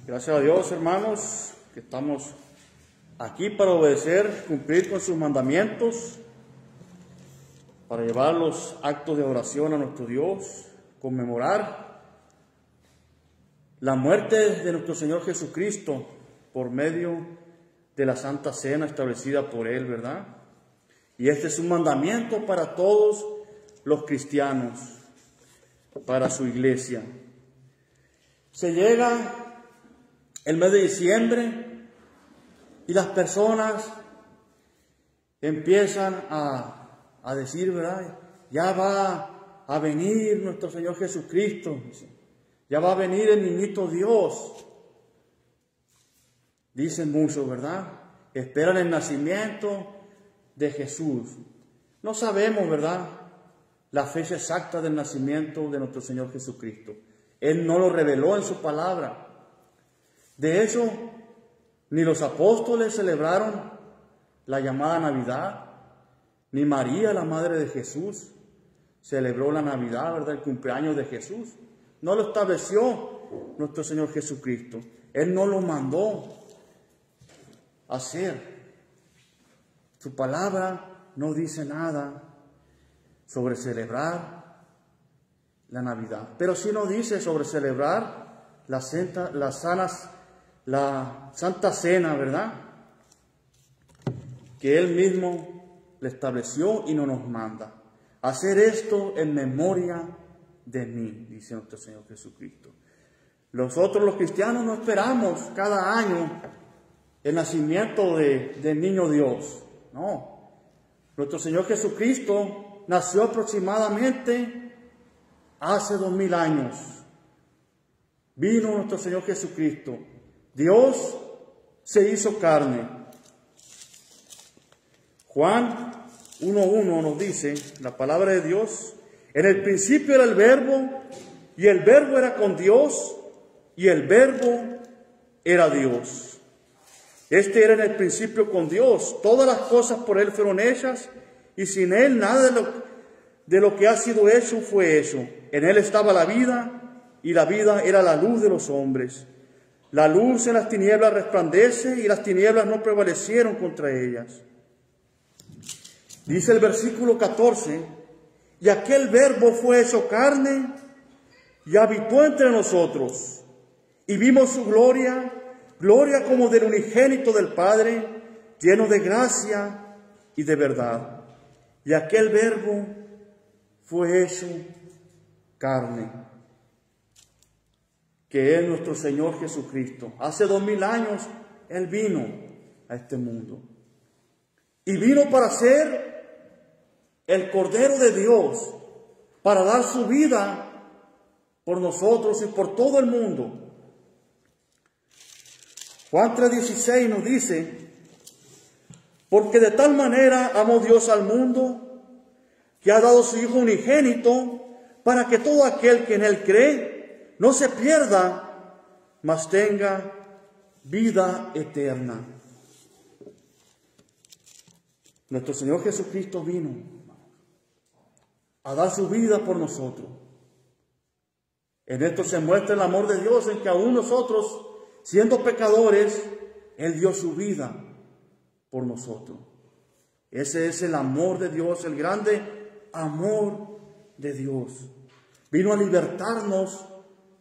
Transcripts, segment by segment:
Gracias a Dios, hermanos, que estamos aquí para obedecer, cumplir con sus mandamientos, para llevar los actos de oración a nuestro Dios, conmemorar la muerte de nuestro Señor Jesucristo por medio de la Santa Cena establecida por Él, ¿verdad? Y este es un mandamiento para todos los cristianos, para su iglesia. Se llega el mes de diciembre y las personas empiezan a decir, ¿verdad? Ya va a venir nuestro Señor Jesucristo, ya va a venir el niñito Dios. Dicen muchos, ¿verdad? Esperan el nacimiento de Jesús. No sabemos, ¿verdad?, la fecha exacta del nacimiento de nuestro Señor Jesucristo. Él no lo reveló en su palabra. De hecho, ni los apóstoles celebraron la llamada Navidad, ni María, la madre de Jesús, celebró la Navidad, ¿verdad?, el cumpleaños de Jesús. No lo estableció nuestro Señor Jesucristo. Él no lo mandó hacer. Su palabra no dice nada sobre celebrar la Navidad, pero sí nos dice sobre celebrar la Santa Cena, ¿verdad?, que Él mismo le estableció y no nos manda. Hacer esto en memoria de mí, dice nuestro Señor Jesucristo. Nosotros los cristianos no esperamos cada año el nacimiento del niño Dios. No. Nuestro Señor Jesucristo nació aproximadamente hace 2000 años. Vino nuestro Señor Jesucristo. Dios se hizo carne. Juan 1:1 nos dice, la palabra de Dios: en el principio era el Verbo, y el Verbo era con Dios, y el Verbo era Dios. Este era en el principio con Dios. Todas las cosas por Él fueron hechas, y sin Él nada de lo que ha sido hecho fue hecho. En Él estaba la vida, y la vida era la luz de los hombres. La luz en las tinieblas resplandece, y las tinieblas no prevalecieron contra ellas. Dice el versículo 14, y aquel Verbo fue hecho carne, y habitó entre nosotros, y vimos su gloria, gloria como del unigénito del Padre, lleno de gracia y de verdad. Y aquel Verbo fue hecho carne, que es nuestro Señor Jesucristo. Hace 2000 años Él vino a este mundo. Y vino para ser el Cordero de Dios, para dar su vida por nosotros y por todo el mundo. Juan 3:16 nos dice, porque de tal manera amó Dios al mundo, que ha dado su Hijo unigénito, para que todo aquel que en Él cree no se pierda, mas tenga vida eterna. Nuestro Señor Jesucristo vino a dar su vida por nosotros. En esto se muestra el amor de Dios, en que aún nosotros, siendo pecadores, Él dio su vida por nosotros. Ese es el amor de Dios, el grande amor de Dios. Vino a libertarnos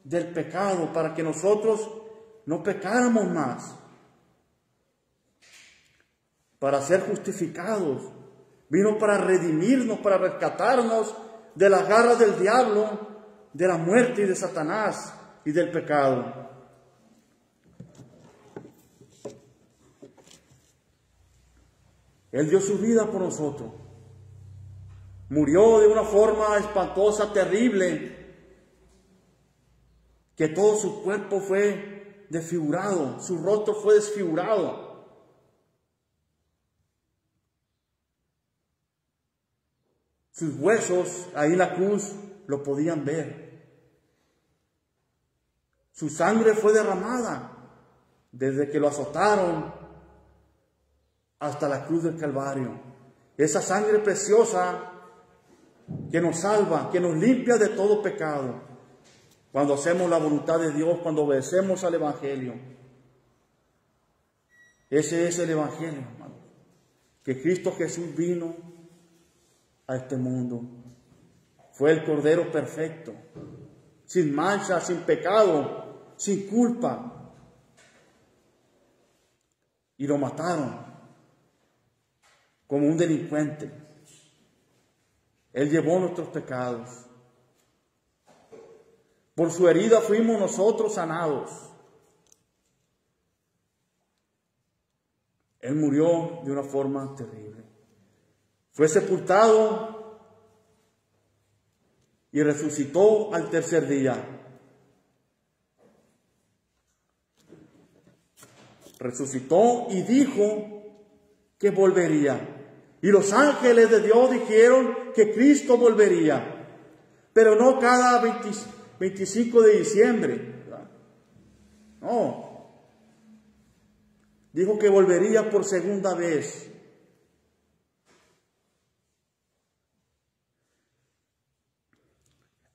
del pecado para que nosotros no pecáramos más, para ser justificados. Vino para redimirnos, para rescatarnos de las garras del diablo, de la muerte y de Satanás y del pecado. Él dio su vida por nosotros. Murió de una forma espantosa, terrible, que todo su cuerpo fue desfigurado, su rostro fue desfigurado. Sus huesos ahí en la cruz lo podían ver. Su sangre fue derramada desde que lo azotaron hasta la cruz del Calvario. Esa sangre preciosa que nos salva, que nos limpia de todo pecado. cuando hacemos la voluntad de Dios, cuando obedecemos al Evangelio. Ese es el Evangelio, hermano, que Cristo Jesús vino a este mundo. Fue el Cordero perfecto, sin mancha, sin pecado, sin culpa. Y lo mataron como un delincuente. Él llevó nuestros pecados. Por su herida fuimos nosotros sanados. Él murió de una forma terrible. Fue sepultado y resucitó al tercer día. Resucitó y dijo que volvería. Y los ángeles de Dios dijeron que Cristo volvería, pero no cada 25 de diciembre. ¿Verdad? No. Dijo que volvería por segunda vez.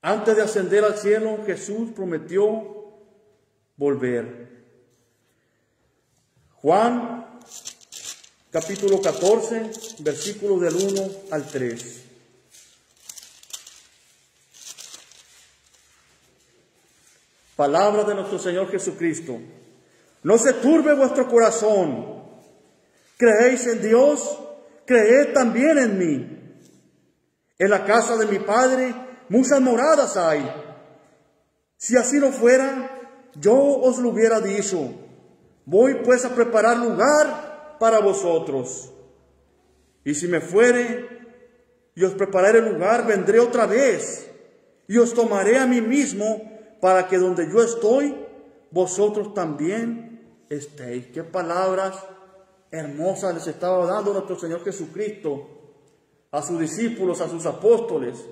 Antes de ascender al cielo, Jesús prometió volver. Juan, capítulo 14, versículos del 1 al 3. Palabra de nuestro Señor Jesucristo. No se turbe vuestro corazón. Creéis en Dios, creed también en mí. En la casa de mi Padre muchas moradas hay. Si así no fuera, yo os lo hubiera dicho. Voy pues a preparar lugar para vosotros. Y si me fuere y os prepararé lugar, vendré otra vez y os tomaré a mí mismo, para que donde yo estoy, vosotros también estéis. Qué palabras hermosas les estaba dando nuestro Señor Jesucristo a sus discípulos, a sus apóstoles.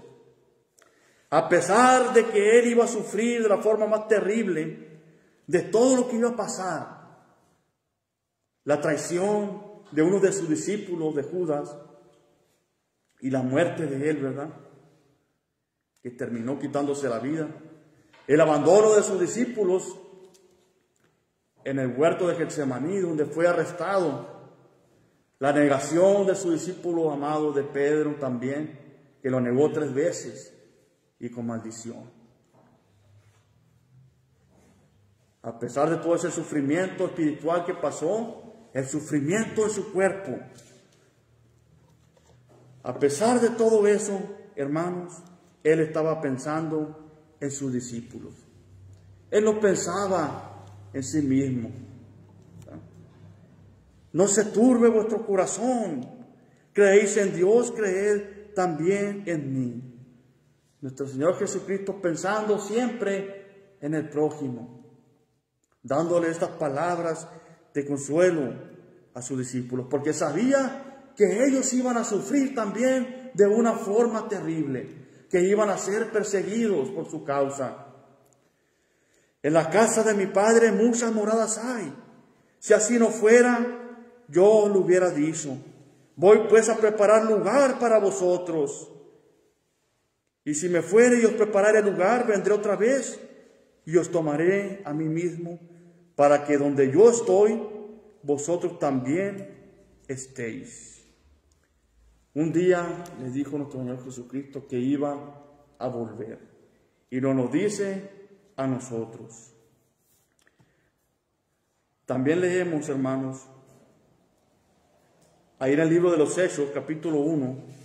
A pesar de que Él iba a sufrir de la forma más terrible, de todo lo que iba a pasar, la traición de uno de sus discípulos, de Judas, y la muerte de él, ¿verdad?, que terminó quitándose la vida. El abandono de sus discípulos en el huerto de Getsemaní, donde fue arrestado. La negación de su discípulo amado, de Pedro también, que lo negó 3 veces y con maldición. A pesar de todo ese sufrimiento espiritual que pasó, el sufrimiento de su cuerpo, a pesar de todo eso, hermanos, Él estaba pensando en sus discípulos. Él no pensaba en sí mismo. No se turbe vuestro corazón. Creéis en Dios, creed también en mí. Nuestro Señor Jesucristo pensando siempre en el prójimo, dándole estas palabras de consuelo a sus discípulos, porque sabía que ellos iban a sufrir también de una forma terrible, que iban a ser perseguidos por su causa. En la casa de mi Padre muchas moradas hay. Si así no fuera, yo lo hubiera dicho. Voy pues a preparar lugar para vosotros. Y si me fuere y os prepararé lugar, vendré otra vez y os tomaré a mí mismo, para que donde yo estoy, vosotros también estéis. Un día les dijo nuestro Señor Jesucristo que iba a volver, y nos dice a nosotros. También leemos, hermanos, ahí en el libro de los Hechos, capítulo 1,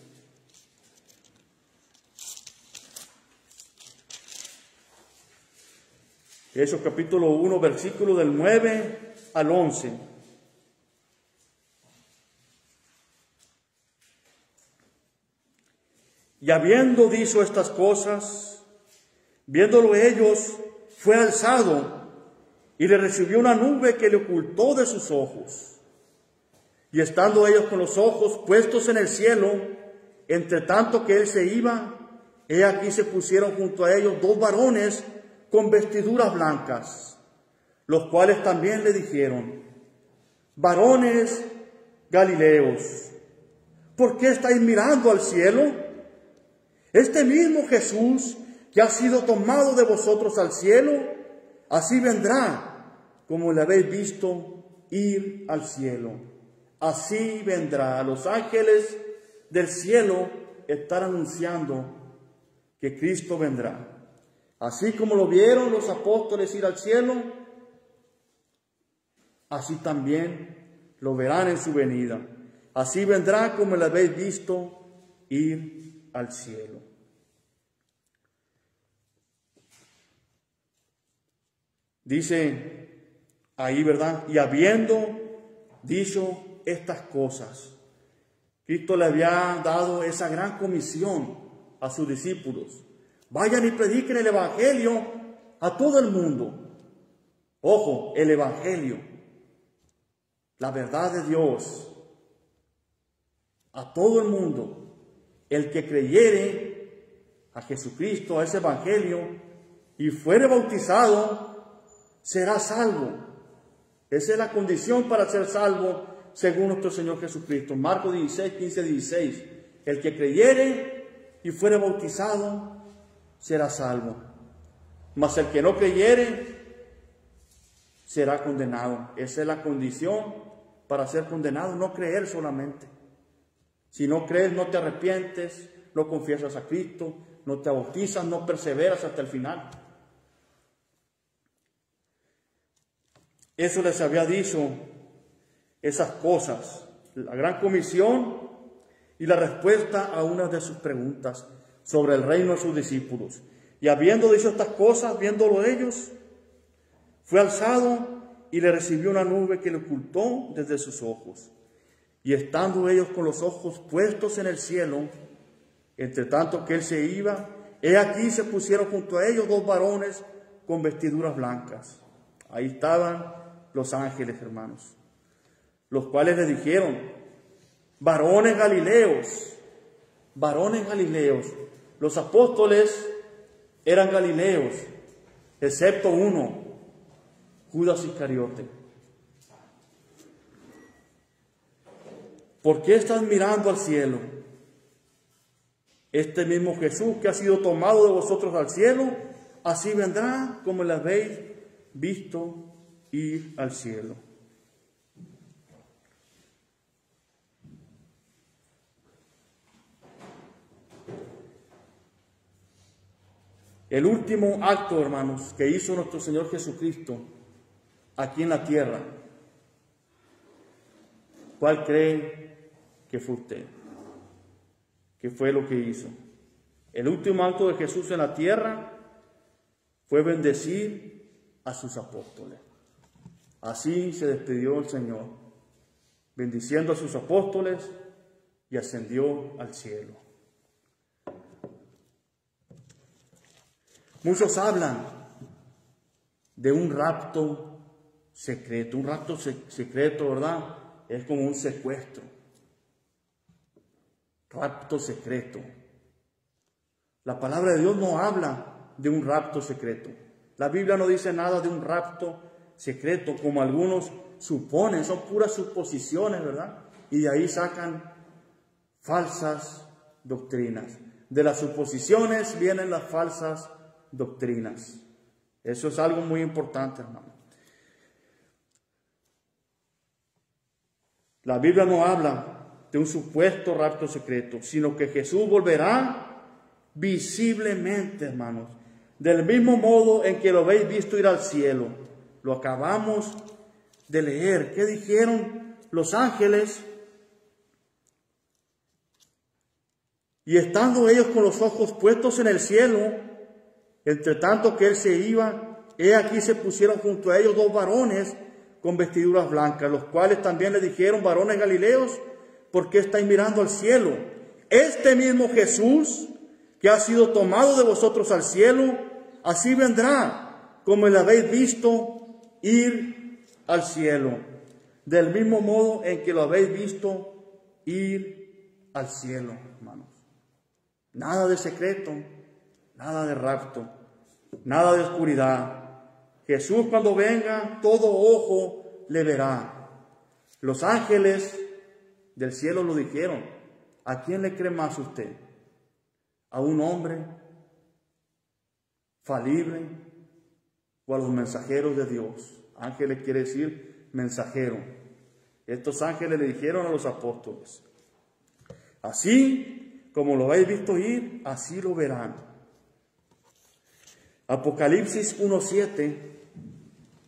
Hechos capítulo 1, versículo del 9 al 11. Y habiendo dicho estas cosas, viéndolo ellos, fue alzado y le recibió una nube que le ocultó de sus ojos. Y estando ellos con los ojos puestos en el cielo, entre tanto que él se iba, he aquí se pusieron junto a ellos 2 varones con vestiduras blancas, los cuales también le dijeron: varones Galileos, ¿por qué estáis mirando al cielo? Este mismo Jesús que ha sido tomado de vosotros al cielo, así vendrá como le habéis visto ir al cielo. Así vendrá. Los ángeles del cielo están anunciando que Cristo vendrá. Así como lo vieron los apóstoles ir al cielo, así también lo verán en su venida. Así vendrá como le habéis visto ir al cielo. Dice ahí, ¿verdad? Y habiendo dicho estas cosas, Cristo le había dado esa gran comisión a sus discípulos. Vayan y prediquen el Evangelio a todo el mundo. Ojo, el Evangelio, la verdad de Dios, a todo el mundo. El que creyere a Jesucristo, a ese Evangelio, y fuere bautizado, será salvo. Esa es la condición para ser salvo según nuestro Señor Jesucristo. Marcos 16, 15, 16. El que creyere y fuere bautizado será salvo. Mas el que no creyere será condenado. Esa es la condición para ser condenado, no creer solamente. Si no crees, no te arrepientes, no confiesas a Cristo, no te bautizas, no perseveras hasta el final. Eso les había dicho, esas cosas, la gran comisión y la respuesta a una de sus preguntas sobre el reino de sus discípulos. Y habiendo dicho estas cosas, viéndolo ellos, fue alzado y le recibió una nube que le ocultó desde sus ojos. Y estando ellos con los ojos puestos en el cielo, entre tanto que él se iba, he aquí se pusieron junto a ellos dos varones con vestiduras blancas. Ahí estaban los ángeles, hermanos, los cuales le dijeron: varones galileos, varones galileos. Los apóstoles eran galileos, excepto uno, Judas Iscariote. ¿Por qué están mirando al cielo? Este mismo Jesús que ha sido tomado de vosotros al cielo, así vendrá como le habéis visto ir al cielo. El último acto, hermanos, que hizo nuestro Señor Jesucristo aquí en la tierra, ¿cuál cree que fue usted? ¿Qué fue lo que hizo? El último acto de Jesús en la tierra fue bendecir a sus apóstoles. Así se despidió el Señor, bendiciendo a sus apóstoles, y ascendió al cielo. Muchos hablan de un rapto secreto. Un rapto secreto, ¿verdad? Es como un secuestro. Rapto secreto. La palabra de Dios no habla de un rapto secreto. La Biblia no dice nada de un rapto secreto, como algunos suponen. Son puras suposiciones, ¿verdad? Y de ahí sacan falsas doctrinas. De las suposiciones vienen las falsas doctrinas. Eso es algo muy importante, hermano. La Biblia no habla de un supuesto rapto secreto, sino que Jesús volverá visiblemente, hermanos, del mismo modo en que lo habéis visto ir al cielo. Lo acabamos de leer. ¿Qué dijeron los ángeles? Y estando ellos con los ojos puestos en el cielo, entre tanto que él se iba, he aquí se pusieron junto a ellos dos varones con vestiduras blancas, los cuales también le dijeron: varones galileos, ¿por qué estáis mirando al cielo? Este mismo Jesús que ha sido tomado de vosotros al cielo, así vendrá como le habéis visto ir al cielo. Del mismo modo en que lo habéis visto ir al cielo, hermanos. Nada de secreto, nada de rapto, nada de oscuridad. Jesús, cuando venga, todo ojo le verá. Los ángeles del cielo lo dijeron. ¿A quién le cree más usted? ¿A un hombre falible o a los mensajeros de Dios. Ángeles quiere decir mensajero. Estos ángeles le dijeron a los apóstoles: así como lo habéis visto ir, así lo verán. Apocalipsis 1:7,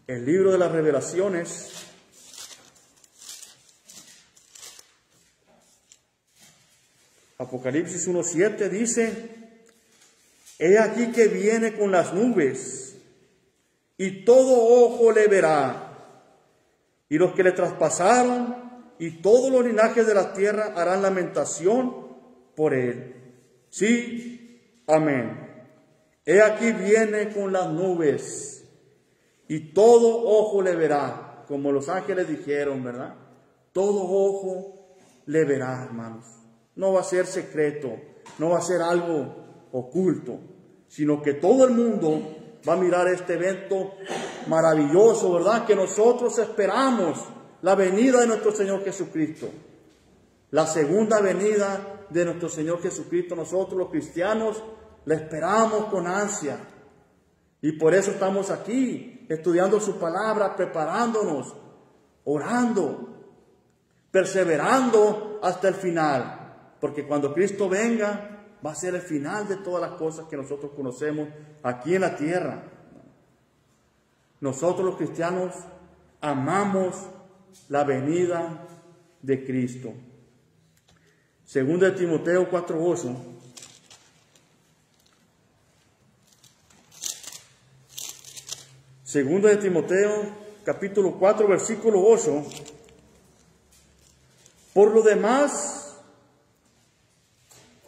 el libro de las revelaciones. Apocalipsis 1:7 dice: he aquí que viene con las nubes, y todo ojo le verá, y los que le traspasaron, y todos los linajes de la tierra harán lamentación por él. Sí, amén. He aquí viene con las nubes, y todo ojo le verá, como los ángeles dijeron, ¿verdad? Todo ojo le verá, hermanos. No va a ser secreto, no va a ser algo oculto, sino que todo el mundo va a mirar este evento maravilloso, ¿verdad? Que nosotros esperamos, la venida de nuestro Señor Jesucristo. La segunda venida de nuestro Señor Jesucristo, nosotros los cristianos la esperamos con ansia. Y por eso estamos aquí, estudiando su palabra, preparándonos, orando, perseverando hasta el final. Porque cuando Cristo venga, va a ser el final de todas las cosas que nosotros conocemos aquí en la tierra. Nosotros los cristianos amamos la venida de Cristo. Segunda de Timoteo 4:8. Segunda de Timoteo, capítulo 4, versículo 8. Por lo demás,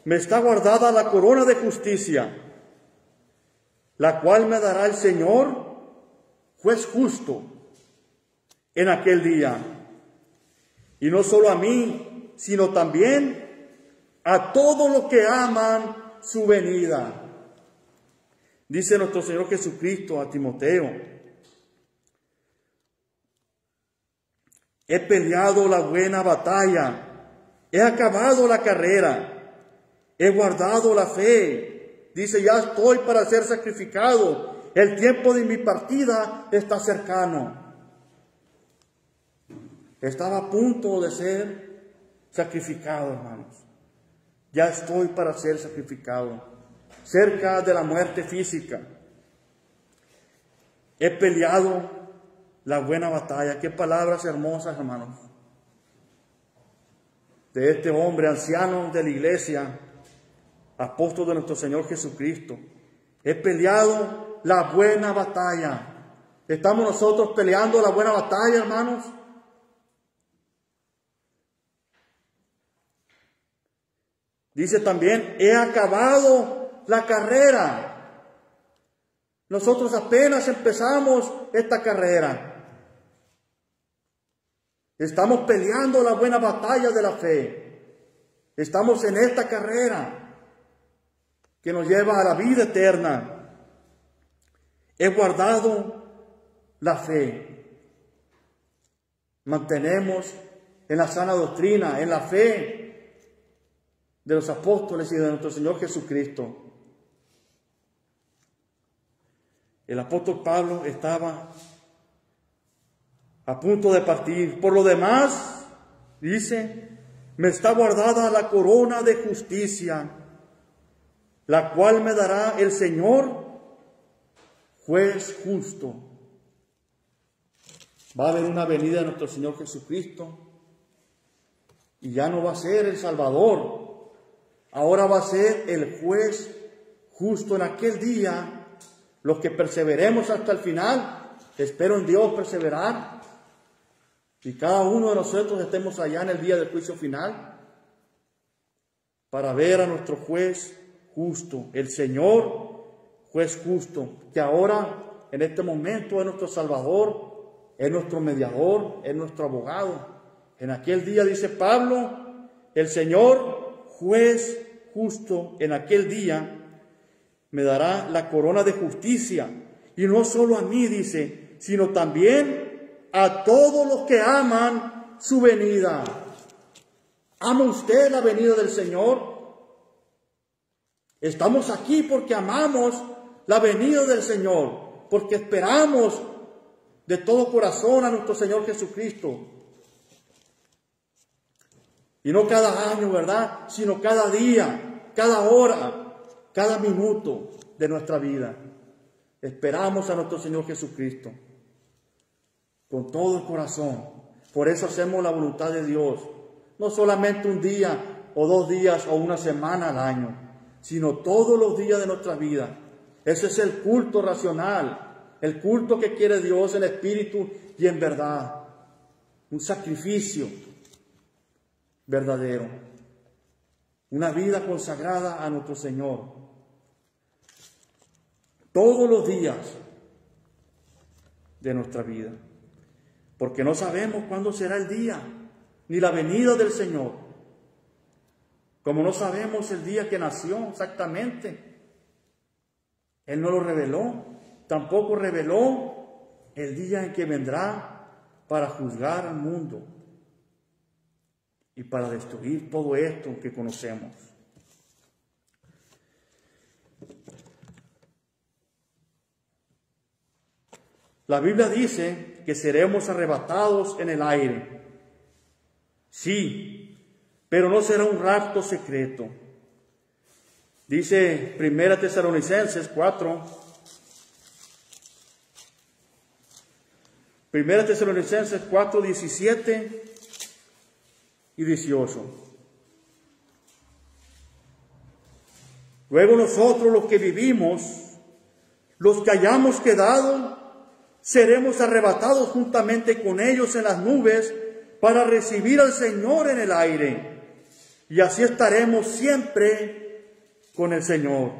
me está guardada la corona de justicia, la cual me dará el Señor, juez justo, en aquel día. Y no solo a mí, sino también a todos los que aman su venida. Dice nuestro Señor Jesucristo a Timoteo: he peleado la buena batalla, he acabado la carrera, he guardado la fe. Dice: ya estoy para ser sacrificado. El tiempo de mi partida está cercano. Estaba a punto de ser sacrificado, hermanos. Ya estoy para ser sacrificado. Cerca de la muerte física. He peleado la buena batalla. Qué palabras hermosas, hermanos. De este hombre anciano de la iglesia, apóstol de nuestro Señor Jesucristo. He peleado la buena batalla. ¿Estamos nosotros peleando la buena batalla, hermanos? Dice también: he acabado la carrera. Nosotros apenas empezamos esta carrera. Estamos peleando la buena batalla de la fe. Estamos en esta carrera que nos lleva a la vida eterna. He guardado la fe. Mantenemos en la sana doctrina, en la fe de los apóstoles y de nuestro Señor Jesucristo. El apóstol Pablo estaba a punto de partir. Por lo demás, dice: me está guardada la corona de justicia, la cual me dará el Señor, juez justo. Va a haber una venida de nuestro Señor Jesucristo, y ya no va a ser el Salvador. Ahora va a ser el juez justo en aquel día. Los que perseveremos hasta el final, espero en Dios perseverar, y cada uno de nosotros estemos allá en el día del juicio final, para ver a nuestro juez justo, el Señor juez justo, que ahora en este momento es nuestro Salvador, es nuestro mediador, es nuestro abogado. En aquel día, dice Pablo, el Señor juez justo en aquel día me dará la corona de justicia, y no solo a mí, dice, sino también a todos los que aman su venida. ¿Ama usted la venida del Señor? Estamos aquí porque amamos la venida del Señor, porque esperamos de todo corazón a nuestro Señor Jesucristo. Y no cada año, ¿verdad? Sino cada día, cada hora, cada minuto de nuestra vida. Esperamos a nuestro Señor Jesucristo con todo el corazón. Por eso hacemos la voluntad de Dios. No solamente un día o 2 días o una semana al año, sino todos los días de nuestra vida. Ese es el culto racional, el culto que quiere Dios en espíritu y en verdad. Un sacrificio verdadero. Una vida consagrada a nuestro Señor. Todos los días de nuestra vida. Porque no sabemos cuándo será el día, ni la venida del Señor. Como no sabemos el día que nació exactamente. Él no lo reveló. Tampoco reveló el día en que vendrá para juzgar al mundo y para destruir todo esto que conocemos. La Biblia dice que seremos arrebatados en el aire. Sí, pero no será un rapto secreto. Dice 1 Tesalonicenses 4. 1 Tesalonicenses 4, 17 y 18. Luego nosotros los que vivimos, los que hayamos quedado, seremos arrebatados juntamente con ellos en las nubes para recibir al Señor en el aire. Y así estaremos siempre con el Señor.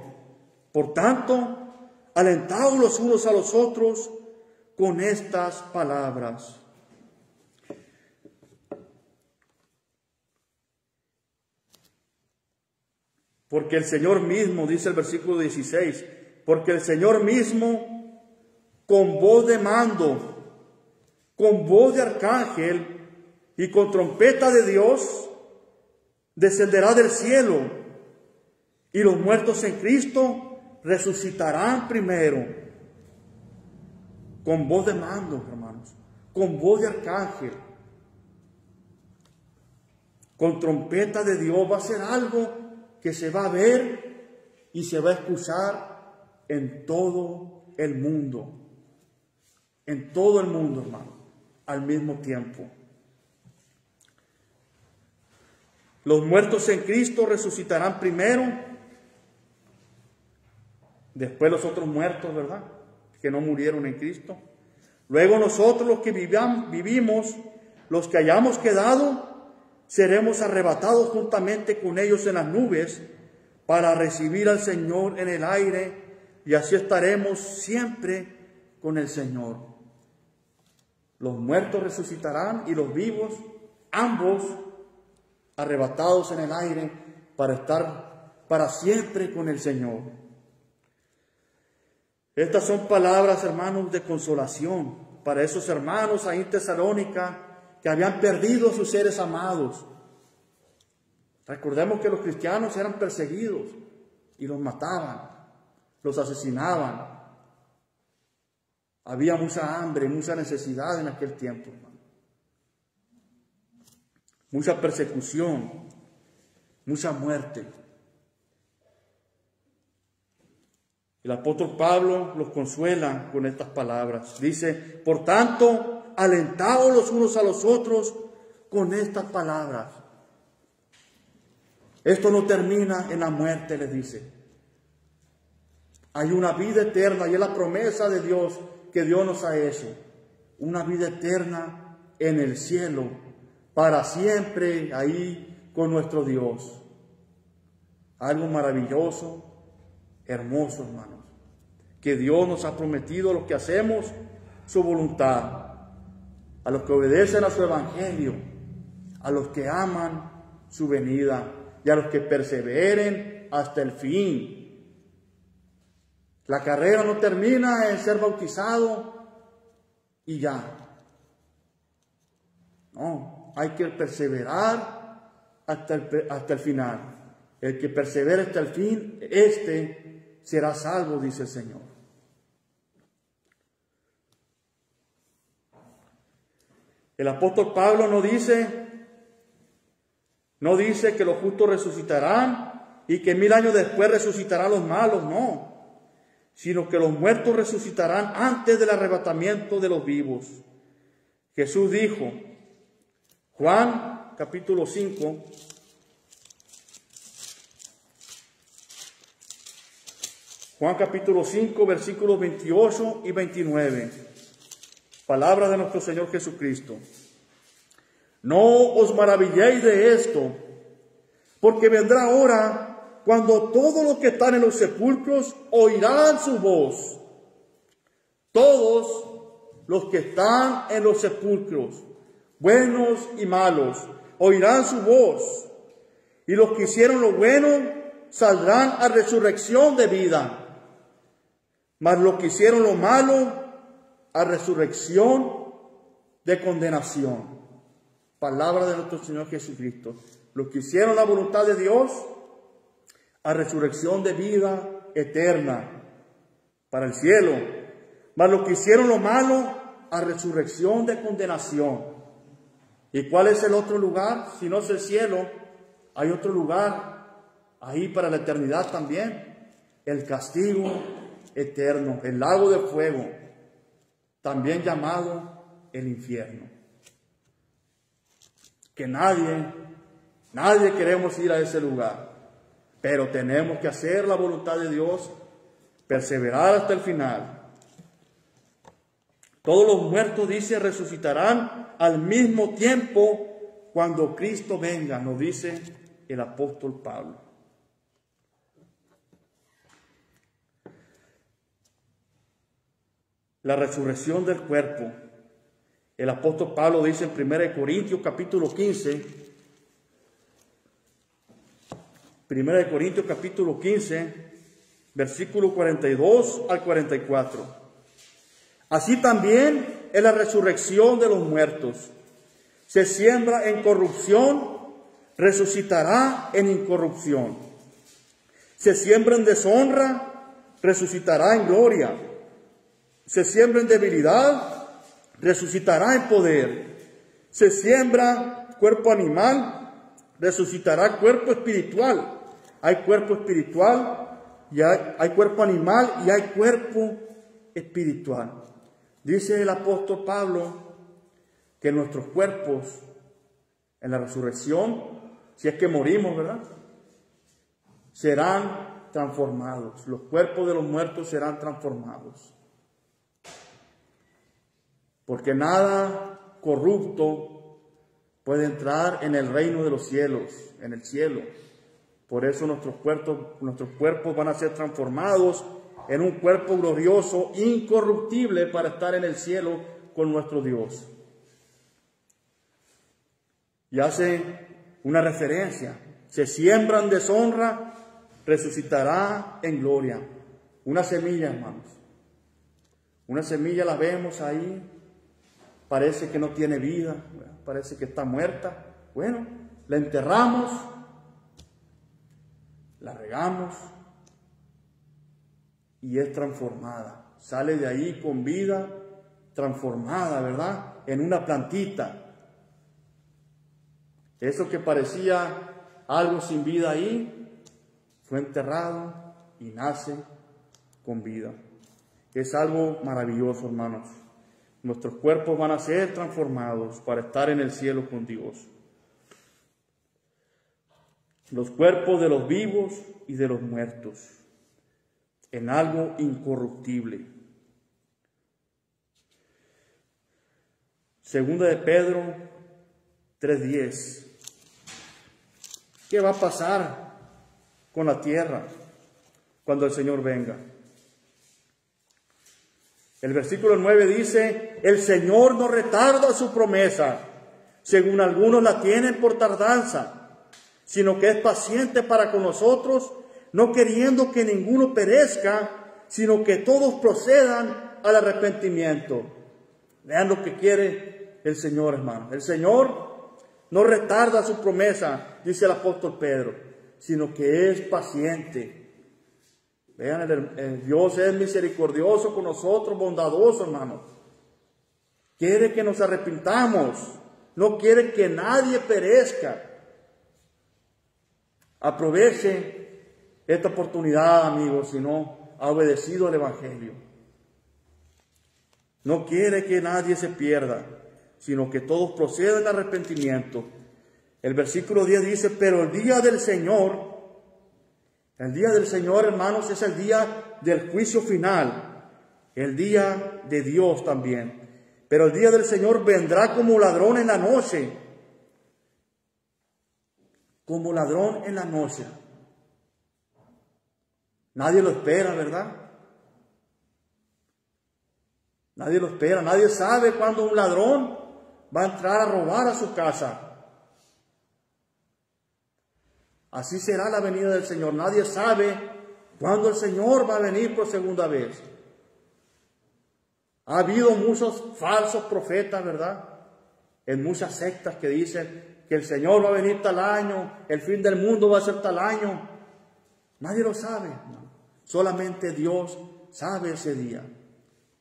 Por tanto, alentaos los unos a los otros con estas palabras. Porque el Señor mismo, dice el versículo 16, porque el Señor mismo, con voz de mando, con voz de arcángel y con trompeta de Dios, descenderá del cielo, y los muertos en Cristo resucitarán primero. Con voz de mando, hermanos, con voz de arcángel, con trompeta de Dios. Va a ser algo que se va a ver y se va a escuchar en todo el mundo. En todo el mundo, hermano, al mismo tiempo. Los muertos en Cristo resucitarán primero, después los otros muertos, ¿verdad?, que no murieron en Cristo. Luego nosotros los que vivimos, los que hayamos quedado, seremos arrebatados juntamente con ellos en las nubes para recibir al Señor en el aire, y así estaremos siempre con el Señor. Los muertos resucitarán y los vivos, ambos arrebatados en el aire para estar para siempre con el Señor. Estas son palabras, hermanos, de consolación para esos hermanos ahí en Tesalónica que habían perdido a sus seres amados. Recordemos que los cristianos eran perseguidos y los mataban, los asesinaban. Había mucha hambre, mucha necesidad en aquel tiempo, hermano. Mucha persecución, mucha muerte. El apóstol Pablo los consuela con estas palabras. Dice, por tanto, alentaos los unos a los otros con estas palabras. Esto no termina en la muerte, les dice. Hay una vida eterna y es la promesa de Dios que Dios nos ha hecho. Una vida eterna en el cielo, para siempre ahí con nuestro Dios. Algo maravilloso, hermoso, hermanos, que Dios nos ha prometido a los que hacemos su voluntad, a los que obedecen a su evangelio, a los que aman su venida y a los que perseveren hasta el fin. La carrera no termina en ser bautizado y ya. No, hay que perseverar hasta el final. El que persevera hasta el fin, serás salvo, dice el Señor. El apóstol Pablo no dice que los justos resucitarán y que 1000 años después resucitarán los malos, no, sino que los muertos resucitarán antes del arrebatamiento de los vivos. Jesús dijo, Juan capítulo 5, versículos 28 y 29. Palabras de nuestro Señor Jesucristo. No os maravilléis de esto, porque vendrá hora cuando todos los que están en los sepulcros oirán su voz. Todos los que están en los sepulcros, buenos y malos, oirán su voz. Y los que hicieron lo bueno saldrán a resurrección de vida. Mas los que hicieron lo malo, a resurrección de condenación. Palabra de nuestro Señor Jesucristo. Los que hicieron la voluntad de Dios, a resurrección de vida eterna para el cielo. Mas los que hicieron lo malo, a resurrección de condenación. ¿Y cuál es el otro lugar? Si no es el cielo, hay otro lugar ahí para la eternidad también. El castigo eterno, el lago de fuego, también llamado el infierno. Que nadie queremos ir a ese lugar, pero tenemos que hacer la voluntad de Dios, perseverar hasta el final. Todos los muertos, dice, resucitarán al mismo tiempo cuando Cristo venga, nos dice el apóstol Pablo. La resurrección del cuerpo. El apóstol Pablo dice en 1 Corintios capítulo 15, 1 Corintios capítulo 15, versículo 42 al 44. Así también es la resurrección de los muertos. Se siembra en corrupción, resucitará en incorrupción. Se siembra en deshonra, resucitará en gloria. Se siembra en debilidad, resucitará en poder. Se siembra cuerpo animal, resucitará cuerpo espiritual. Hay cuerpo espiritual, y hay cuerpo animal y hay cuerpo espiritual. Dice el apóstol Pablo que nuestros cuerpos en la resurrección, si es que morimos, ¿verdad?, serán transformados. Los cuerpos de los muertos serán transformados. Porque nada corrupto puede entrar en el reino de los cielos, en el cielo. Por eso nuestros cuerpos van a ser transformados en un cuerpo glorioso, incorruptible, para estar en el cielo con nuestro Dios. Y hace una referencia. Se siembra en deshonra, resucitará en gloria. Una semilla, hermanos. Una semilla la vemos ahí. Parece que no tiene vida, parece que está muerta. Bueno, la enterramos, la regamos y es transformada. Sale de ahí con vida transformada, ¿verdad? En una plantita. Eso que parecía algo sin vida ahí, fue enterrado y nace con vida. Es algo maravilloso, hermanos. Nuestros cuerpos van a ser transformados para estar en el cielo con Dios. Los cuerpos de los vivos y de los muertos en algo incorruptible. Segunda de Pedro 3:10. ¿Qué va a pasar con la tierra cuando el Señor venga? El versículo 9 dice, el Señor no retarda su promesa, según algunos la tienen por tardanza, sino que es paciente para con nosotros, no queriendo que ninguno perezca, sino que todos procedan al arrepentimiento. Vean lo que quiere el Señor, hermano. El Señor no retarda su promesa, dice el apóstol Pedro, sino que es paciente. Vean, Dios es misericordioso con nosotros, bondadoso, hermanos. Quiere que nos arrepintamos. No quiere que nadie perezca. Aproveche esta oportunidad, amigos, si no ha obedecido al Evangelio. No quiere que nadie se pierda, sino que todos procedan al arrepentimiento. El versículo 10 dice, pero el día del Señor, hermanos, es el día del juicio final, el día de Dios también. Pero el día del Señor vendrá como ladrón en la noche. Como ladrón en la noche. Nadie lo espera, ¿verdad? Nadie lo espera. Nadie sabe cuándo un ladrón va a entrar a robar a su casa. Así será la venida del Señor. Nadie sabe cuándo el Señor va a venir por segunda vez. Ha habido muchos falsos profetas, ¿verdad? En muchas sectas que dicen que el Señor va a venir tal año, el fin del mundo va a ser tal año. Nadie lo sabe, ¿no? Solamente Dios sabe ese día.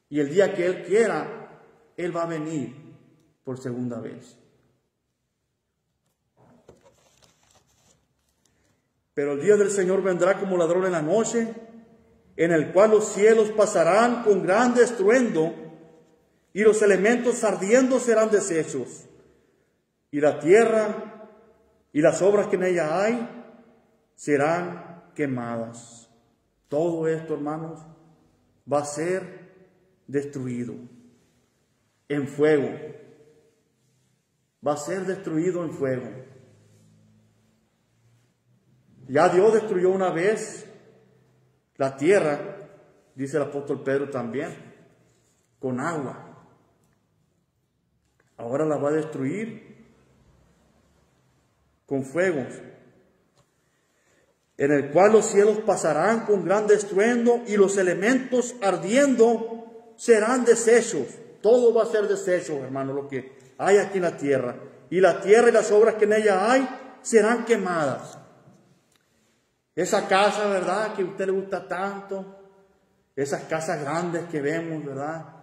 Y el día que Él quiera, Él va a venir por segunda vez. Pero el día del Señor vendrá como ladrón en la noche, en el cual los cielos pasarán con grande estruendo, y los elementos ardiendo serán deshechos, y la tierra y las obras que en ella hay serán quemadas. Todo esto, hermanos, va a ser destruido en fuego. Va a ser destruido en fuego. Ya Dios destruyó una vez la tierra, dice el apóstol Pedro también, con agua. Ahora la va a destruir con fuegos, en el cual los cielos pasarán con grande estruendo y los elementos ardiendo serán deshechos. Todo va a ser deshecho, hermano, lo que hay aquí en la tierra. Y la tierra y las obras que en ella hay serán quemadas. Esa casa, ¿verdad?, que a usted le gusta tanto, esas casas grandes que vemos, ¿verdad?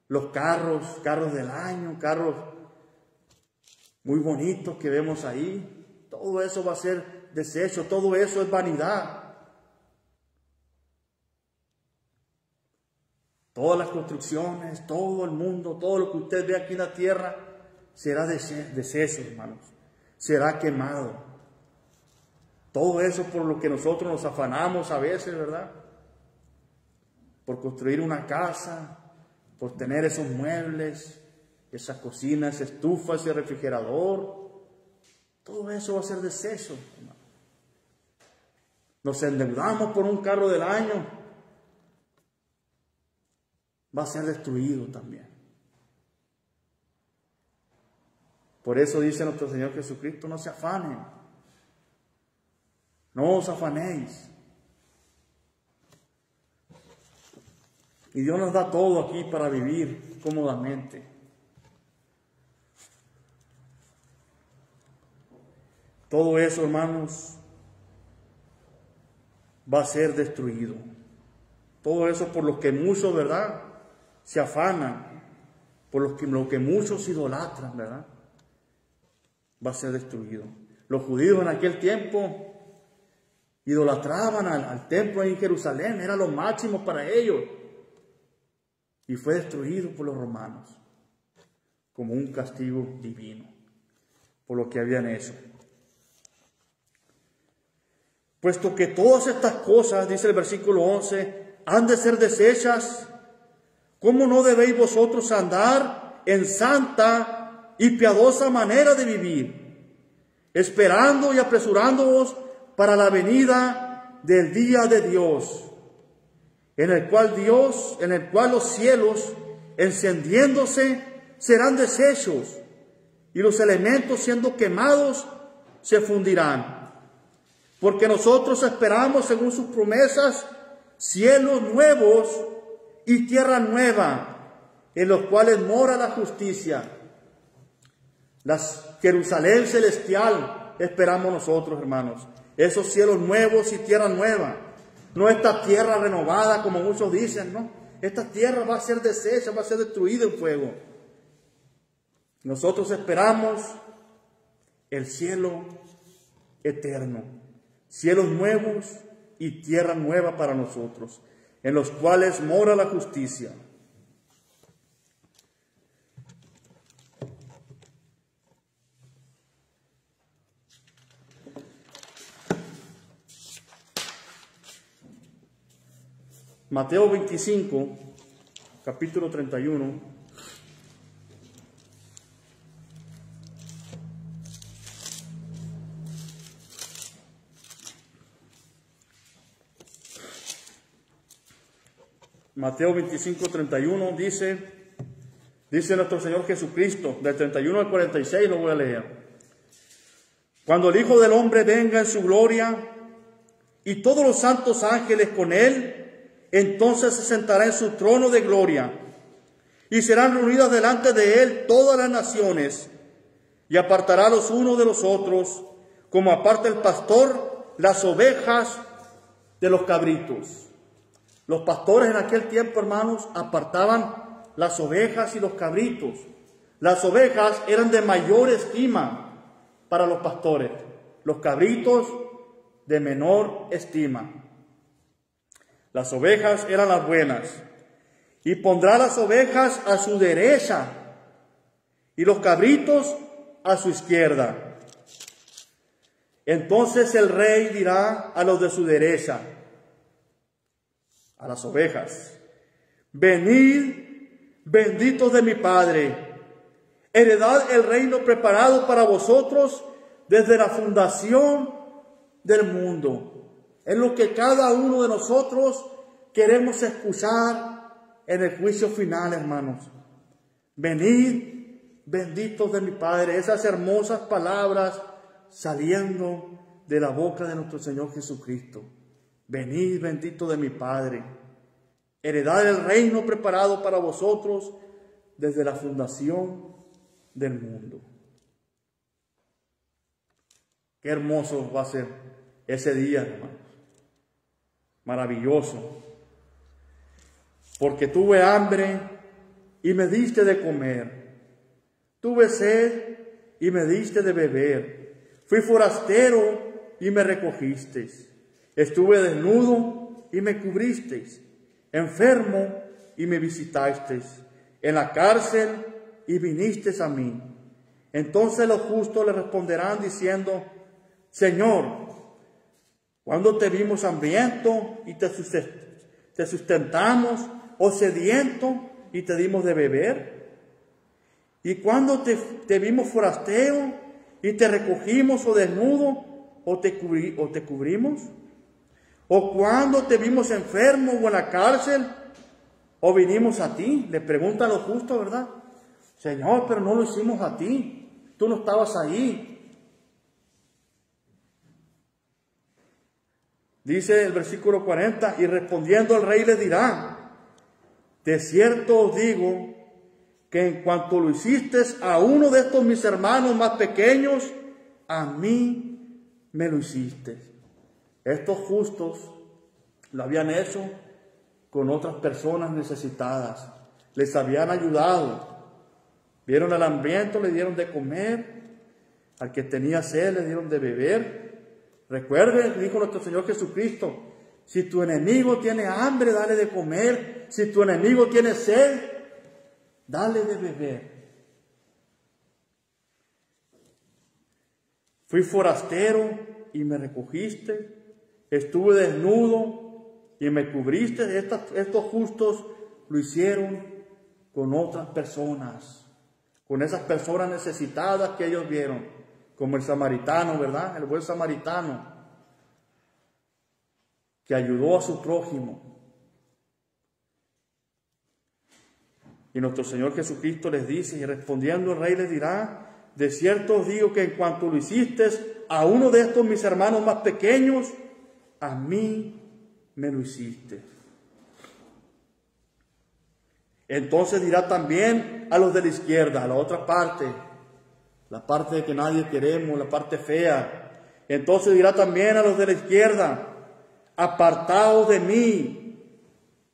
Los carros del año, carros muy bonitos que vemos ahí, todo eso va a ser deshecho, todo eso es vanidad. Todas las construcciones, todo el mundo, todo lo que usted ve aquí en la tierra será deshecho, hermanos, será quemado. Todo eso por lo que nosotros nos afanamos a veces, ¿verdad? Por construir una casa, por tener esos muebles, esas cocinas, esa estufa, ese refrigerador. Todo eso va a ser deshecho, hermano. Nos endeudamos por un carro del año, va a ser destruido también. Por eso dice nuestro Señor Jesucristo, no se afanen. No os afanéis. Y Dios nos da todo aquí para vivir cómodamente. Todo eso, hermanos, va a ser destruido. Todo eso por lo que muchos, ¿verdad?, se afanan, por lo que muchos idolatran, ¿verdad?, va a ser destruido. Los judíos en aquel tiempo idolatraban al templo en Jerusalén, era lo máximo para ellos. Y fue destruido por los romanos como un castigo divino por lo que habían hecho. Puesto que todas estas cosas, dice el versículo 11, han de ser deshechas, ¿cómo no debéis vosotros andar en santa y piadosa manera de vivir, esperando y apresurándoos para la venida del día de Dios, en el cual los cielos, encendiéndose, serán deshechos, y los elementos siendo quemados, se fundirán? Porque nosotros esperamos, según sus promesas, cielos nuevos y tierra nueva, en los cuales mora la justicia. La Jerusalén celestial esperamos nosotros, hermanos. Esos cielos nuevos y tierra nueva, no esta tierra renovada como muchos dicen, no. Esta tierra va a ser deshecha, va a ser destruida en fuego. Nosotros esperamos el cielo eterno, cielos nuevos y tierra nueva para nosotros, en los cuales mora la justicia. Mateo 25, capítulo 31. Mateo 25, 31 dice nuestro Señor Jesucristo, del 31 al 46 lo voy a leer. Cuando el Hijo del Hombre venga en su gloria y todos los santos ángeles con él, entonces se sentará en su trono de gloria y serán reunidas delante de él todas las naciones y apartará los unos de los otros, como aparta el pastor las ovejas de los cabritos. Los pastores en aquel tiempo, hermanos, apartaban las ovejas y los cabritos. Las ovejas eran de mayor estima para los pastores, los cabritos de menor estima. Las ovejas eran las buenas. Y pondrá las ovejas a su derecha y los cabritos a su izquierda. Entonces el rey dirá a los de su derecha, a las ovejas: venid, benditos de mi Padre, heredad el reino preparado para vosotros desde la fundación del mundo. Es lo que cada uno de nosotros queremos escuchar en el juicio final, hermanos. Venid, benditos de mi Padre. Esas hermosas palabras saliendo de la boca de nuestro Señor Jesucristo. Venid, benditos de mi Padre. Heredad el reino preparado para vosotros desde la fundación del mundo. Qué hermoso va a ser ese día, hermanos. Maravilloso. Porque tuve hambre y me diste de comer. Tuve sed y me diste de beber. Fui forastero y me recogisteis. Estuve desnudo y me cubristeis. Enfermo y me visitasteis. En la cárcel y vinisteis a mí. Entonces los justos le responderán diciendo: Señor, ¿cuándo te vimos hambriento y te sustentamos, o sediento y te dimos de beber? ¿Y cuándo te vimos forastero y te recogimos, o desnudo o te cubrimos? ¿O cuándo te vimos enfermo o en la cárcel o vinimos a ti? Le preguntan los justos, ¿verdad? Señor, pero no lo hicimos a ti, tú no estabas ahí. Dice el versículo 40, y respondiendo el rey le dirá: de cierto os digo que en cuanto lo hiciste a uno de estos mis hermanos más pequeños, a mí me lo hiciste. Estos justos lo habían hecho con otras personas necesitadas. Les habían ayudado. Vieron al hambriento, le dieron de comer. Al que tenía sed, le dieron de beber. Recuerden, dijo nuestro Señor Jesucristo: si tu enemigo tiene hambre, dale de comer. Si tu enemigo tiene sed, dale de beber. Fui forastero y me recogiste. Estuve desnudo y me cubriste. Estos justos lo hicieron con otras personas, con esas personas necesitadas que ellos vieron, como el samaritano, ¿verdad? El buen samaritano, que ayudó a su prójimo. Y nuestro Señor Jesucristo les dice, y respondiendo el rey les dirá: de cierto os digo que en cuanto lo hiciste a uno de estos mis hermanos más pequeños, a mí me lo hiciste. Entonces dirá también a los de la izquierda, a la otra parte, la parte de que nadie queremos, la parte fea. Entonces dirá también a los de la izquierda: apartaos de mí,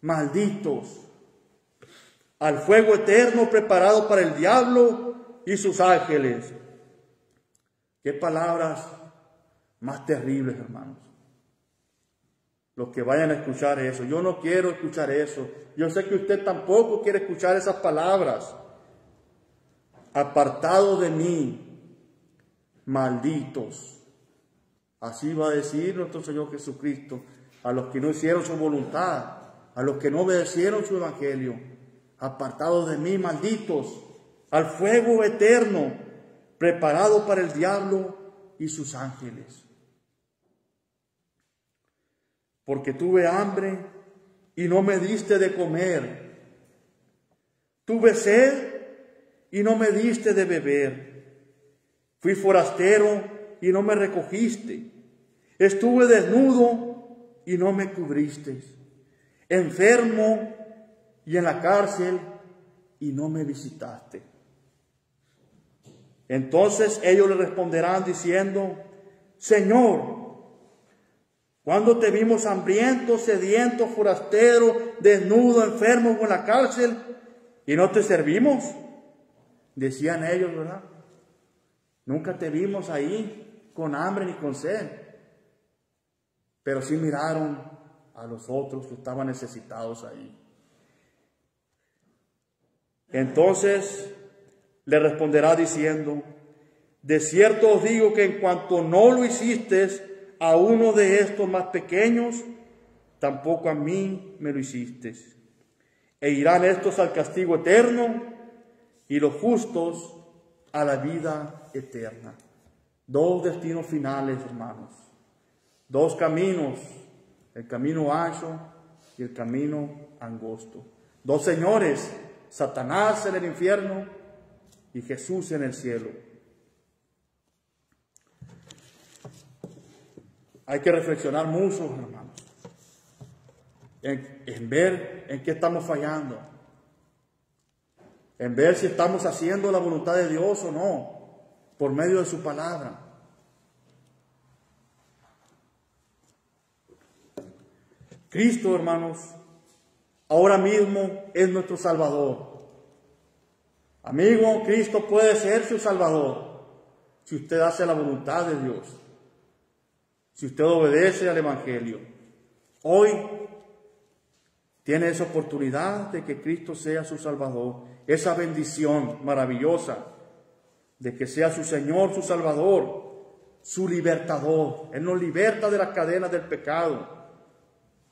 malditos, al fuego eterno preparado para el diablo y sus ángeles. Qué palabras más terribles, hermanos. Los que vayan a escuchar eso, yo no quiero escuchar eso. Yo sé que usted tampoco quiere escuchar esas palabras. Apartados de mí, malditos. Así va a decir nuestro Señor Jesucristo a los que no hicieron su voluntad, a los que no obedecieron su evangelio. Apartados de mí, malditos, al fuego eterno, preparado para el diablo y sus ángeles. Porque tuve hambre y no me diste de comer. Tuve sed y no me diste de beber. Fui forastero y no me recogiste. Estuve desnudo y no me cubriste. Enfermo y en la cárcel y no me visitaste. Entonces ellos le responderán diciendo: Señor, ¿cuándo te vimos hambriento, sediento, forastero, desnudo, enfermo o en la cárcel y no te servimos? Decían ellos, ¿verdad? Nunca te vimos ahí con hambre ni con sed. Pero sí miraron a los otros que estaban necesitados ahí. Entonces le responderá diciendo: de cierto os digo que en cuanto no lo hiciste a uno de estos más pequeños, tampoco a mí me lo hiciste. E irán estos al castigo eterno y los justos a la vida eterna. Dos destinos finales, hermanos. Dos caminos, el camino ancho y el camino angosto. Dos señores, Satanás en el infierno y Jesús en el cielo. Hay que reflexionar mucho, hermanos, en ver en qué estamos fallando, en ver si estamos haciendo la voluntad de Dios o no, por medio de su palabra. Cristo, hermanos, ahora mismo es nuestro Salvador. Amigo, Cristo puede ser su Salvador si usted hace la voluntad de Dios, si usted obedece al Evangelio. Hoy tiene esa oportunidad de que Cristo sea su Salvador, esa bendición maravillosa de que sea su Señor, su Salvador, su libertador. Él nos liberta de las cadenas del pecado.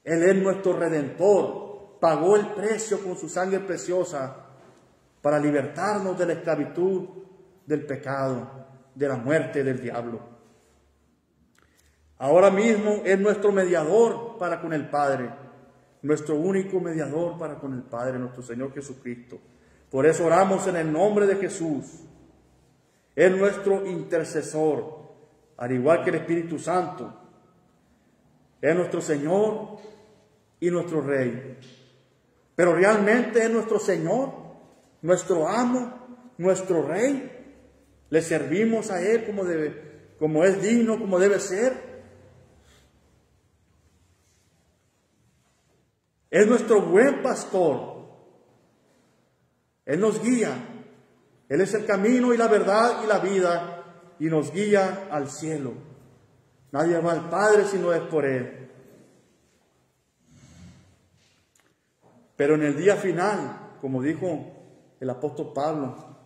Él es nuestro Redentor, pagó el precio con su sangre preciosa para libertarnos de la esclavitud, del pecado, de la muerte del diablo. Ahora mismo es nuestro mediador para con el Padre, nuestro único mediador para con el Padre, nuestro Señor Jesucristo. Por eso oramos en el nombre de Jesús. Es nuestro intercesor, al igual que el Espíritu Santo. Es nuestro Señor y nuestro Rey. Pero realmente es nuestro Señor, nuestro amo, nuestro Rey. Le servimos a Él como es digno, como debe ser. Es nuestro buen pastor. Él nos guía. Él es el camino y la verdad y la vida y nos guía al cielo. Nadie va al Padre si no es por Él. Pero en el día final, como dijo el apóstol Pablo,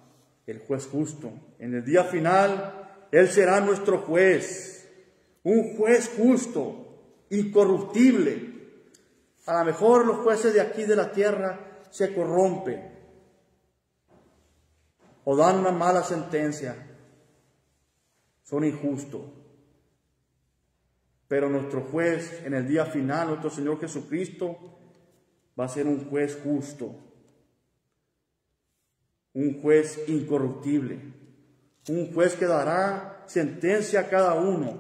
el juez justo, en el día final Él será nuestro juez, un juez justo, incorruptible. A lo mejor los jueces de aquí de la tierra se corrompen o dan una mala sentencia, son injustos. Pero nuestro juez en el día final, nuestro Señor Jesucristo, va a ser un juez justo, un juez incorruptible, un juez que dará sentencia a cada uno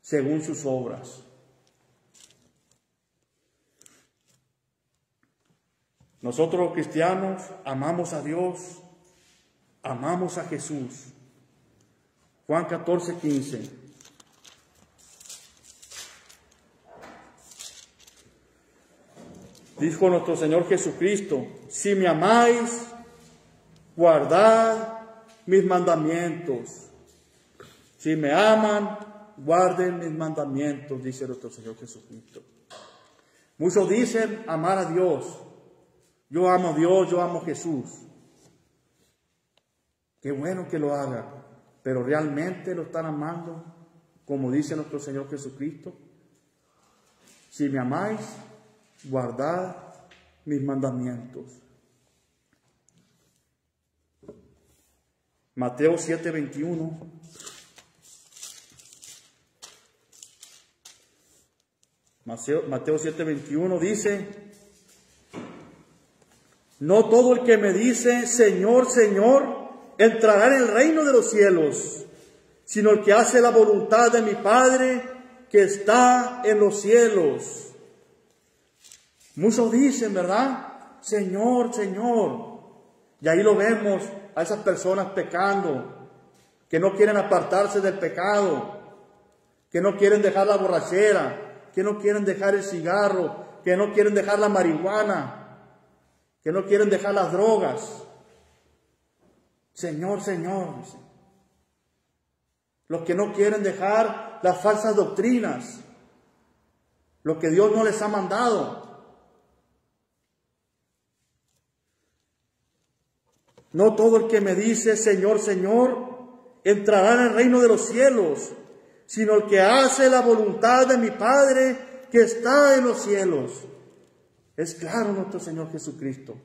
según sus obras. Nosotros los cristianos amamos a Dios, amamos a Jesús. Juan 14:15. Dijo nuestro Señor Jesucristo: si me amáis, guardad mis mandamientos. Si me aman, guarden mis mandamientos, dice nuestro Señor Jesucristo. Muchos dicen amar a Dios. Yo amo a Dios, yo amo a Jesús. Qué bueno que lo hagan, pero ¿realmente lo están amando como dice nuestro Señor Jesucristo? Si me amáis, guardad mis mandamientos. Mateo 7:21. Mateo 7:21 dice: no todo el que me dice Señor, Señor, entrará en el reino de los cielos, sino el que hace la voluntad de mi Padre que está en los cielos. Muchos dicen, ¿verdad? Señor, Señor. Y ahí lo vemos a esas personas pecando, que no quieren apartarse del pecado, que no quieren dejar la borrachera, que no quieren dejar el cigarro, que no quieren dejar la marihuana, que no quieren dejar las drogas. Señor, Señor. Los que no quieren dejar las falsas doctrinas, lo que Dios no les ha mandado. No todo el que me dice Señor, Señor, entrará en el reino de los cielos, sino el que hace la voluntad de mi Padre que está en los cielos. Es claro nuestro Señor Jesucristo.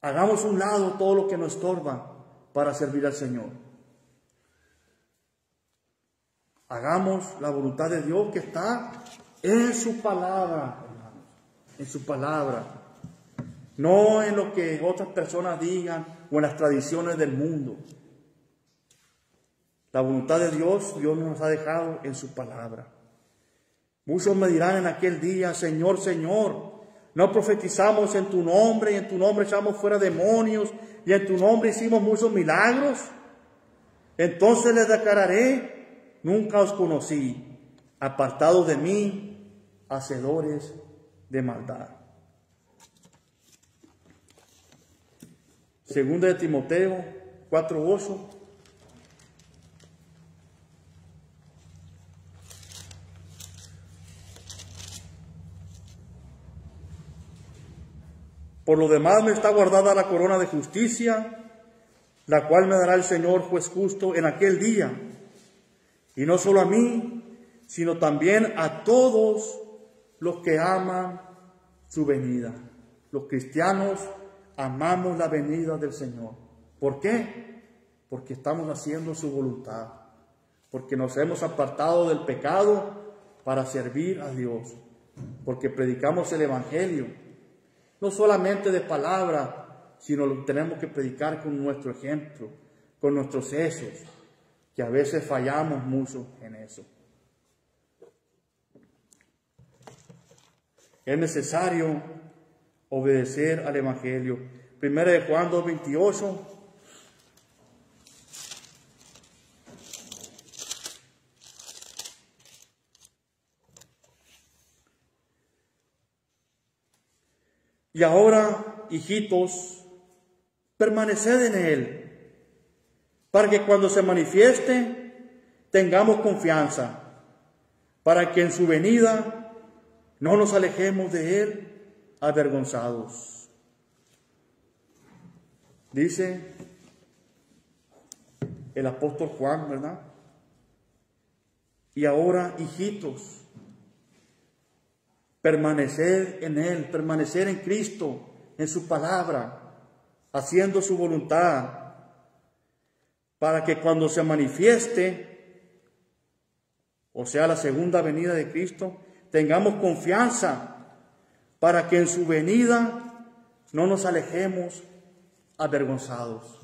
Hagamos un lado todo lo que nos estorba para servir al Señor. Hagamos la voluntad de Dios que está en su palabra, hermanos, en su palabra. No en lo que otras personas digan o en las tradiciones del mundo. La voluntad de Dios, Dios nos ha dejado en su palabra. Muchos me dirán en aquel día: Señor, Señor, no profetizamos en tu nombre, y en tu nombre echamos fuera demonios, y en tu nombre hicimos muchos milagros. Entonces les declararé: nunca os conocí, apartados de mí, hacedores de maldad. Segunda de Timoteo 4:8. Por lo demás me está guardada la corona de justicia, la cual me dará el Señor juez justo en aquel día. Y no solo a mí, sino también a todos los que aman su venida. Los cristianos amamos la venida del Señor. ¿Por qué? Porque estamos haciendo su voluntad. Porque nos hemos apartado del pecado para servir a Dios. Porque predicamos el Evangelio. No solamente de palabra, sino lo tenemos que predicar con nuestro ejemplo, con nuestros hechos, que a veces fallamos mucho en eso. Es necesario obedecer al Evangelio. Primera de Juan 2:28. Y ahora, hijitos, permaneced en Él, para que cuando se manifieste tengamos confianza, para que en su venida no nos alejemos de Él avergonzados. Dice el apóstol Juan, ¿verdad? Y ahora, hijitos, permanecer en Él, permanecer en Cristo, en su palabra, haciendo su voluntad, para que cuando se manifieste, o sea, la segunda venida de Cristo, tengamos confianza, para que en su venida no nos alejemos avergonzados.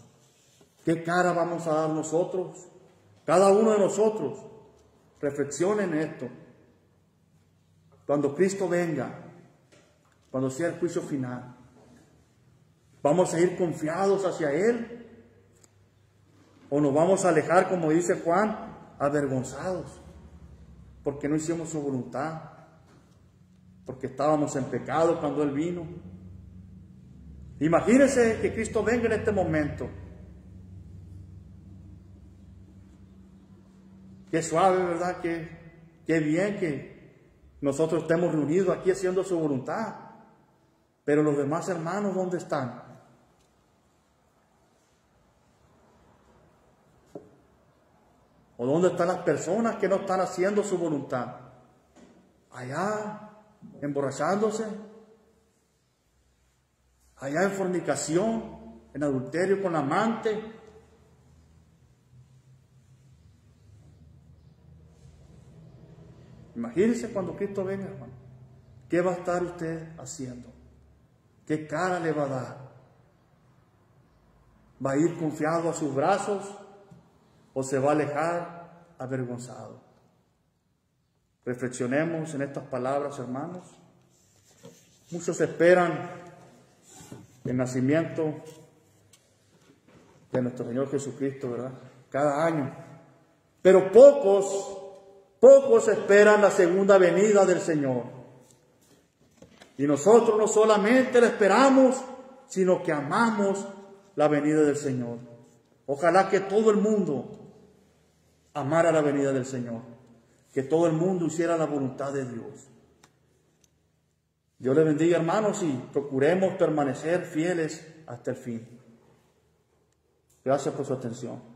¿Qué cara vamos a dar nosotros? Cada uno de nosotros. Reflexionen en esto. Cuando Cristo venga, cuando sea el juicio final, ¿vamos a ir confiados hacia Él? ¿O nos vamos a alejar, como dice Juan, avergonzados? Porque no hicimos su voluntad. porque estábamos en pecado cuando Él vino. Imagínense que Cristo venga en este momento. Qué suave, ¿verdad? Qué bien que nosotros estemos reunidos aquí haciendo su voluntad. Pero los demás hermanos, ¿dónde están? ¿O dónde están las personas que no están haciendo su voluntad? Allá, emborrachándose. Allá en fornicación, en adulterio con la amante. Imagínense cuando Cristo venga, hermano. ¿Qué va a estar usted haciendo? ¿Qué cara le va a dar? ¿Va a ir confiado a sus brazos o se va a alejar avergonzado? Reflexionemos en estas palabras, hermanos. Muchos esperan el nacimiento de nuestro Señor Jesucristo, ¿verdad? Cada año. Pero pocos esperan la segunda venida del Señor. Y nosotros no solamente la esperamos, sino que amamos la venida del Señor. Ojalá que todo el mundo amara la venida del Señor. Que todo el mundo hiciera la voluntad de Dios. Dios les bendiga, hermanos, y procuremos permanecer fieles hasta el fin. Gracias por su atención.